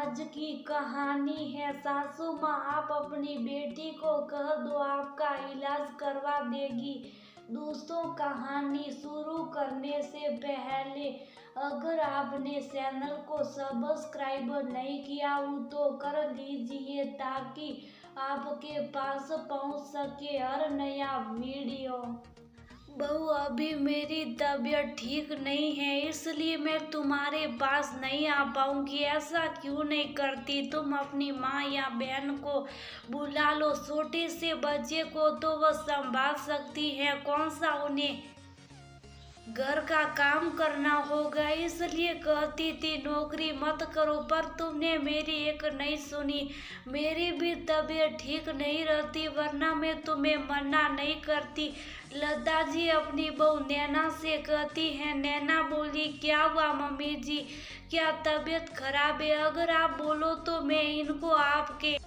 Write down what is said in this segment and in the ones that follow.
आज की कहानी है सासू माँ, आप अपनी बेटी को कह दो आपका इलाज करवा देगी। दोस्तों, कहानी शुरू करने से पहले अगर आपने चैनल को सब्सक्राइब नहीं किया हो तो कर लीजिए ताकि आपके पास पहुंच सके हर नया वीडियो। बहू, अभी मेरी तबीयत ठीक नहीं है इसलिए मैं तुम्हारे पास नहीं आ पाऊंगी। ऐसा क्यों नहीं करती? तुम अपनी माँ या बहन को बुला लो। छोटे से बच्चे को तो वह संभाल सकती है, कौन सा उन्हें घर का काम करना होगा। इसलिए कहती थी नौकरी मत करो, पर तुमने मेरी एक नहीं सुनी। मेरी भी तबीयत ठीक नहीं रहती वरना मैं तुम्हें मना नहीं करती। लता जी अपनी बहू नैना से कहती है। नैना बोली, क्या हुआ मम्मी जी, क्या तबीयत खराब है? अगर आप बोलो तो मैं इनको आपके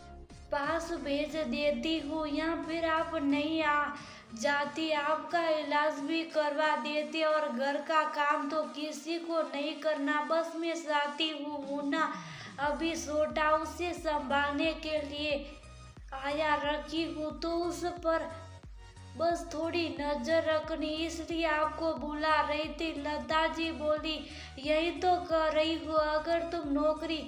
पास भेज देती हूँ या फिर आप नहीं आ जाती, आपका इलाज भी करवा देते और घर का काम तो किसी को नहीं करना। बस मैं चाहती हूँ मुन्ना अभी छोटा, उसे संभालने के लिए आया रखी हूँ तो उस पर बस थोड़ी नजर रखनी, इसलिए आपको बुला रही थी। लता जी बोली, यही तो कह रही हूँ, अगर तुम नौकरी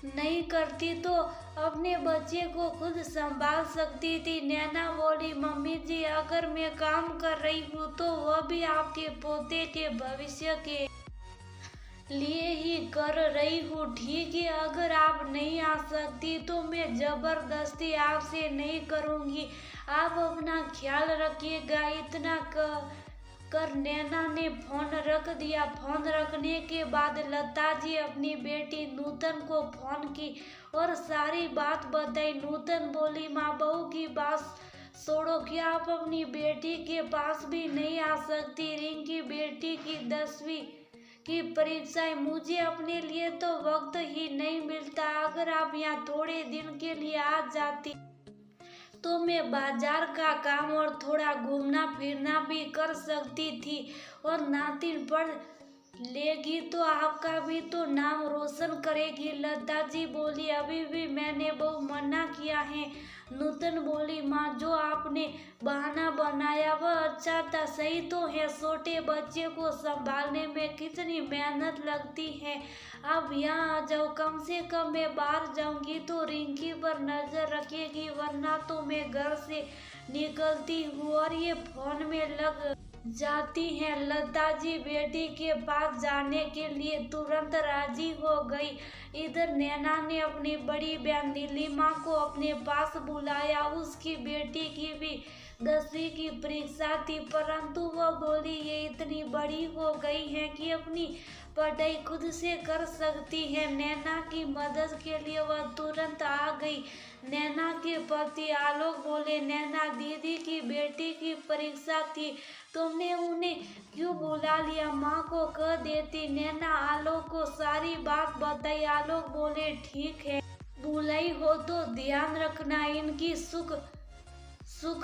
नहीं करती तो अपने बच्चे को खुद संभाल सकती थी। नैना बोली, मम्मी जी अगर मैं काम कर रही हूँ तो वह भी आपके पोते के भविष्य के लिए ही कर रही हूँ। ठीक है, अगर आप नहीं आ सकती तो मैं जबरदस्ती आपसे नहीं करूँगी। आप अपना ख्याल रखिएगा। इतना कर नैना ने फोन रख दिया। फोन रखने के बाद लता जी अपनी बेटी नूतन को फोन की और सारी बात बताई। नूतन बोली, माँ बहू की बात छोड़ो, क्या आप अपनी बेटी के पास भी नहीं आ सकती? रिंकी बेटी की 10वीं की परीक्षाएं, मुझे अपने लिए तो वक्त ही नहीं मिलता। अगर आप यहाँ थोड़े दिन के लिए आ जाती तो मैं बाजार का काम और थोड़ा घूमना फिरना भी कर सकती थी और नातिन पढ़ लेगी तो आपका भी तो नाम रोशन करेगी। लता जी बोली, अभी भी मैंने बहुत मना किया है। नूतन बोली, माँ जो आपने बहाना बनाया वह अच्छा था। सही तो है, छोटे बच्चे को संभालने में कितनी मेहनत लगती है। अब यहाँ आ जाओ, कम से कम मैं बाहर जाऊंगी तो रिंकी पर नजर रखेगी, वरना तो मैं घर से निकलती हूँ और ये फोन में लग जाती हैं। लता जी बेटी के पास जाने के लिए तुरंत राजी हो गई। इधर नैना ने अपनी बड़ी बहन नीलिमा को अपने पास बुलाया। उसकी बेटी की भी 10वीं की परीक्षा थी, परंतु वह बोली ये इतनी बड़ी हो गई है कि अपनी पढ़ाई खुद से कर सकती है। नैना की मदद के लिए वह तुरंत आ गई। नैना के पति आलोक बोले, नैना दीदी की बेटी की परीक्षा थी, तुमने उन्हें क्यों बुला लिया? माँ को कह देती। नैना आलोक को सारी बात बताई। आलोक बोले, ठीक है, बुलाई हो तो ध्यान रखना, इनकी सुख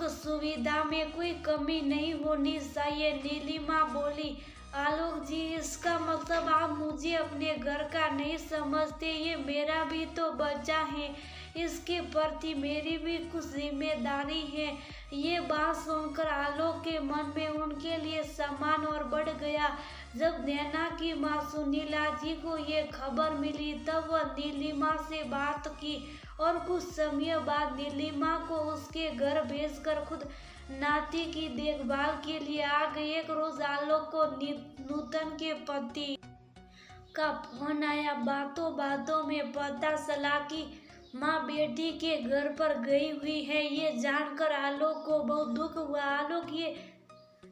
सुविधा में कोई कमी नहीं होनी चाहिए। नीलिमा बोली, आलोक जी इसका मतलब आप मुझे अपने घर का नहीं समझते? ये मेरा भी तो बच्चा है, इसके प्रति मेरी भी कुछ जिम्मेदारी है। ये बात सुनकर आलोक के मन में उनके लिए सम्मान और बढ़ गया। जब नैना की माँ सुनीला जी को ये खबर मिली तब वह नीलिमा से बात की और कुछ समय बाद नीलिमा को उसके घर भेजकर खुद नाती की देखभाल के लिए आ गई। एक रोज आलोक को नूतन के पति का फोन आया। बातों बातों में पता चला कि माँ बेटी के घर पर गई हुई है। ये जानकर आलोक को बहुत दुख हुआ। आलोक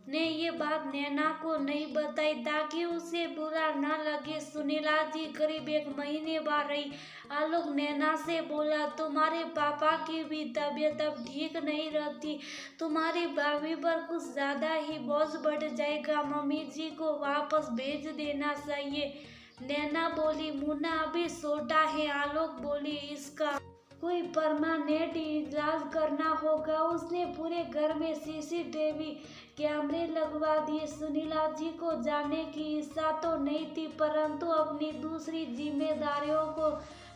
ने ये बात नैना को नहीं बताई ताकि उसे बुरा न लगे। सुनीला जी करीब 1 महीने बाद रही। आलोक नैना से बोला, तुम्हारे पापा की भी तबीयत अब ठीक नहीं रहती, तुम्हारी भाभी पर कुछ ज्यादा ही बोझ बढ़ जाएगा, मम्मी जी को वापस भेज देना चाहिए। नैना बोली, मुन्ना अभी छोटा है। आलोक बोली, इसका कोई परमानेंट इलाज करना होगा। उसने पूरे घर में सीसीटीवी कैमरे लगवा दिए। सुनीला जी को जाने की इच्छा तो नहीं थी, परंतु अपनी दूसरी जिम्मेदारियों को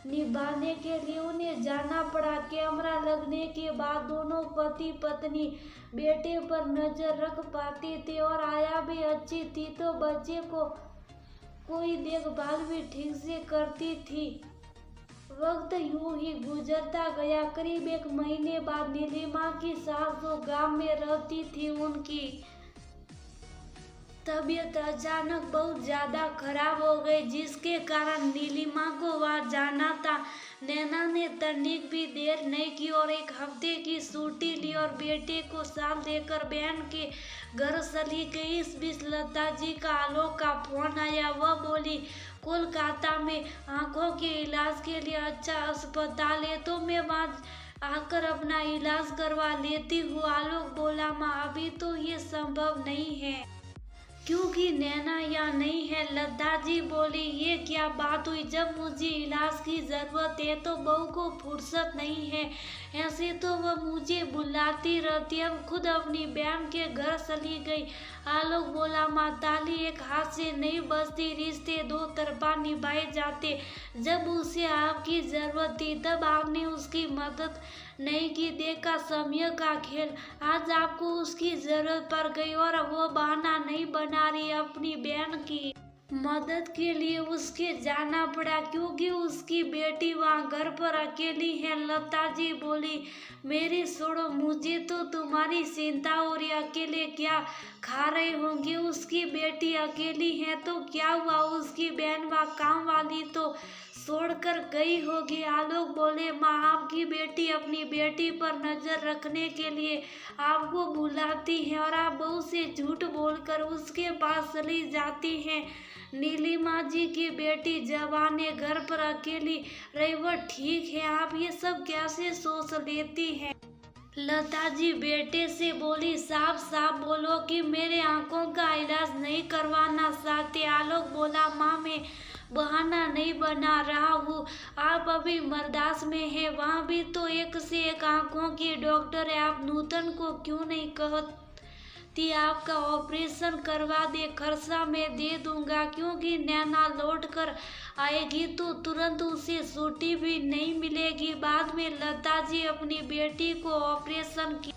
निभाने के लिए उन्हें जाना पड़ा। कैमरा लगने के बाद दोनों पति पत्नी बेटे पर नजर रख पाते थे और आया भी अच्छी थी तो बच्चे को कोई देखभाल भी ठीक से करती थी। वक्त यूं ही गुजरता गया। करीब 1 महीने बाद नीलिमा की सास जो गांव में रहती थी, उनकी तबीयत अचानक बहुत ज्यादा खराब हो गई, जिसके कारण नीलिमा को वहां जाना था। नैना ने तनिक भी देर नहीं की और 1 हफ्ते की छुट्टी ली और बेटे को साथ लेकर बहन के घर चली गई। इस बीच लता जी का आलोक का फोन आया। वह बोली, कोलकाता में आंखों के इलाज के लिए अच्छा अस्पताल है, तो मैं वहाँ आकर अपना इलाज करवा लेती हूँ। आलोक बोला, माँ अभी तो ये संभव नहीं है क्योंकि नैना यहाँ नहीं है। लता जी बोली, ये क्या बात हुई? जब मुझे इलाज की जरूरत है तो बहू को फुर्सत नहीं है। ऐसे तो वह मुझे बुलाती रहती, अब खुद अपनी बहन के घर चली गई। आलोक बोला, माँ ताली एक हाथ से नहीं बजती, रिश्ते 2 तरफा निभाए जाते। जब उसे आपकी जरूरत थी तब आपने उसकी मदद नहीं की। देखा समय का खेल, आज आपको उसकी जरूरत पड़ गई और वो बहाना नहीं बना रही। अपनी बहन की मदद के लिए उसके जाना पड़ा क्योंकि उसकी बेटी वहाँ घर पर अकेली है। लता जी बोली, मेरी छोड़ो, मुझे तो तुम्हारी चिंता हो रही। अकेले क्या खा रहे होंगे? उसकी बेटी अकेली है तो क्या हुआ? उसकी बहन वहाँ काम वाली तो छोड़कर गई होगी। आलोक बोले, माँ आपकी बेटी अपनी बेटी पर नजर रखने के लिए आपको बुलाती है और आप बहू से झूठ बोलकर उसके पास चली जाती हैं। नीलिमा जी की बेटी जवान है, घर पर अकेली रही, वह ठीक है, आप ये सब कैसे सोच लेती हैं? लता जी बेटे से बोली, साफ साफ बोलो कि मेरे आंखों का इलाज नहीं करवाना चाहते। आलोक बोला, माँ मैं बहाना नहीं बना रहा हूँ, आप अभी मद्रास में हैं, वहाँ भी तो 1 से 1 आंखों की डॉक्टर है। आप नूतन को क्यों नहीं कहती आपका ऑपरेशन करवा दे? खर्चा मैं दे दूंगा, क्योंकि नैना लौट कर आएगी तो तुरंत उसे छुट्टी भी नहीं मिलेगी। बाद में लता जी अपनी बेटी को ऑपरेशन की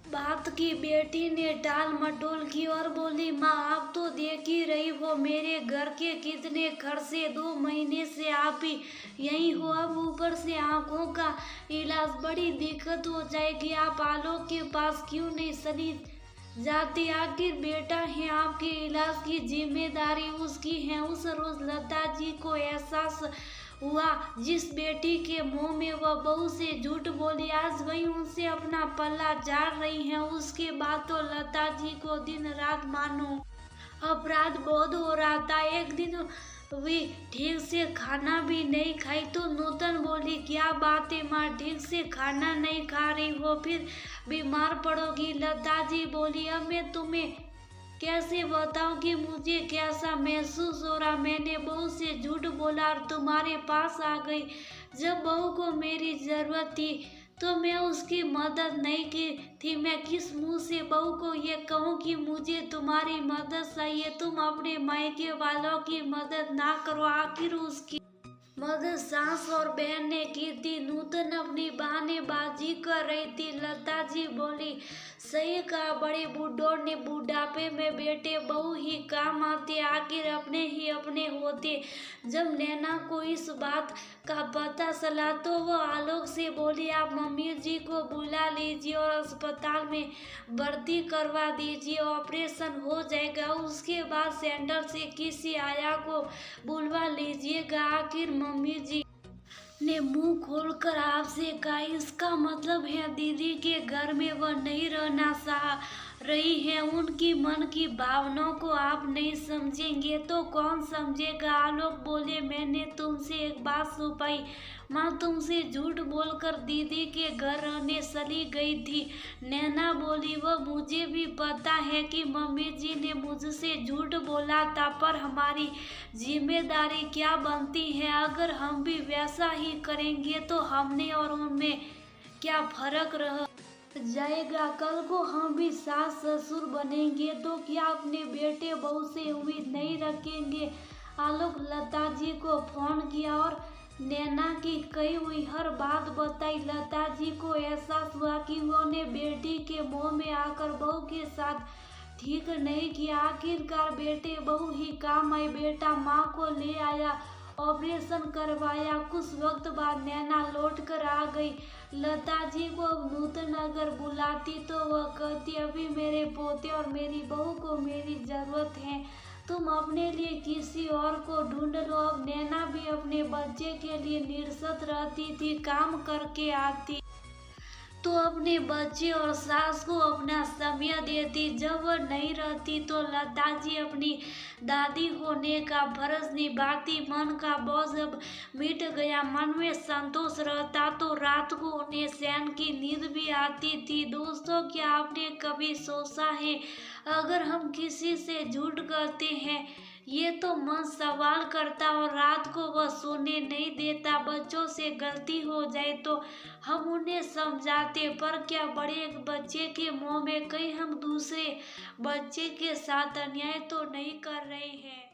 बात की बेटी ने टाल मटोल की और बोली, माँ आप तो देख ही रही हो मेरे घर के कितने खर्चे, 2 महीने से आप ही यहीं हो, अब ऊपर से आंखों का इलाज, बड़ी दिक्कत हो जाएगी। आप आलोक के पास क्यों नहीं चली जाती? आखिर बेटा है, आपके इलाज की जिम्मेदारी उसकी है। उस रोज लता जी को एहसास हुआ जिस बेटी के मुंह में वह बहू से झूठ बोली, आज वही उनसे अपना पल्ला झाड़ रही है। उसके बाद तो लता जी को दिन रात मानो अपराध बोध हो रहा था। एक दिन वे ठीक से खाना भी नहीं खाई तो नूतन बोली, क्या बात है माँ, ठीक से खाना नहीं खा रही हो, फिर बीमार पड़ोगी? लता जी बोली, अब मैं तुम्हें कैसे बताऊं कि मुझे कैसा महसूस हो रहा? मैंने बहू से झूठ बोला और तुम्हारे पास आ गई। जब बहू को मेरी जरूरत थी तो मैं उसकी मदद नहीं की थी। मैं किस मुंह से बहू को ये कहूँ कि मुझे तुम्हारी मदद चाहिए? तुम अपने मायके वालों की मदद ना करो, आखिर उसकी मदद सास और बहन ने की थी। नूतन अपनी बहानेबाजी कर रही थी। लता जी बोली, सही कहा, बड़े बूढ़ों ने बुढ़ापे में बेटे बहू ही काम आते, आखिर अपने ही अपने होते। जब नैना को इस बात का पता चला तो वो आलोक से बोली, आप मम्मी जी को बुला लीजिए और अस्पताल में भर्ती करवा दीजिए, ऑपरेशन हो जाएगा। उसके बाद सेंटर से किसी आया को बुलवा लीजिएगा। आखिर मम्मी जी ने मुंह खोलकर आपसे कहा, इसका मतलब है दीदी के घर में वह नहीं रहना चाहा। रही हैं, उनकी मन की भावनाओं को आप नहीं समझेंगे तो कौन समझेगा। आलोक बोले, मैंने तुमसे एक बात छुपाई। माँ तुमसे झूठ बोलकर दीदी के घर रहने चली गई थी। नैना बोली, वह मुझे भी पता है कि मम्मी जी ने मुझसे झूठ बोला था, पर हमारी जिम्मेदारी क्या बनती है। अगर हम भी वैसा ही करेंगे तो हमने और उनमें क्या फर्क रह जाएगा। कल को हम भी सास ससुर बनेंगे तो क्या अपने बेटे बहू से उम्मीद नहीं रखेंगे। आलोक लता जी को फोन किया और नैना की कही हुई हर बात बताई। लता जी को एहसास हुआ कि उन्होंने बेटी के मुंह में आकर बहू के साथ ठीक नहीं किया। आखिरकार बेटे बहू ही काम आए। बेटा माँ को ले आया, ऑपरेशन करवाया। कुछ वक्त बाद नैना लौट कर आ गई। लता जी को अब नूतन अगर बुलाती तो वह कहती, अभी मेरे पोते और मेरी बहू को मेरी जरूरत है, तुम अपने लिए किसी और को ढूंढ लो। अब नैना भी अपने बच्चे के लिए निरसत रहती थी, काम करके आती तो अपने बच्चे और सास को अपना समय देती। जब वह नहीं रहती तो लता जी अपनी दादी होने का फर्ज निभाती। मन का बोझ अब मिट गया, मन में संतोष रहता तो रात को उन्हें चैन की नींद भी आती थी। दोस्तों, क्या आपने कभी सोचा है, अगर हम किसी से झूठ कहते हैं, ये तो मन सवाल करता और रात को वह सोने नहीं देता। बच्चों से गलती हो जाए तो हम उन्हें समझाते, पर क्या बड़े बच्चे के मुंह में कहीं हम दूसरे बच्चे के साथ अन्याय तो नहीं कर रहे हैं।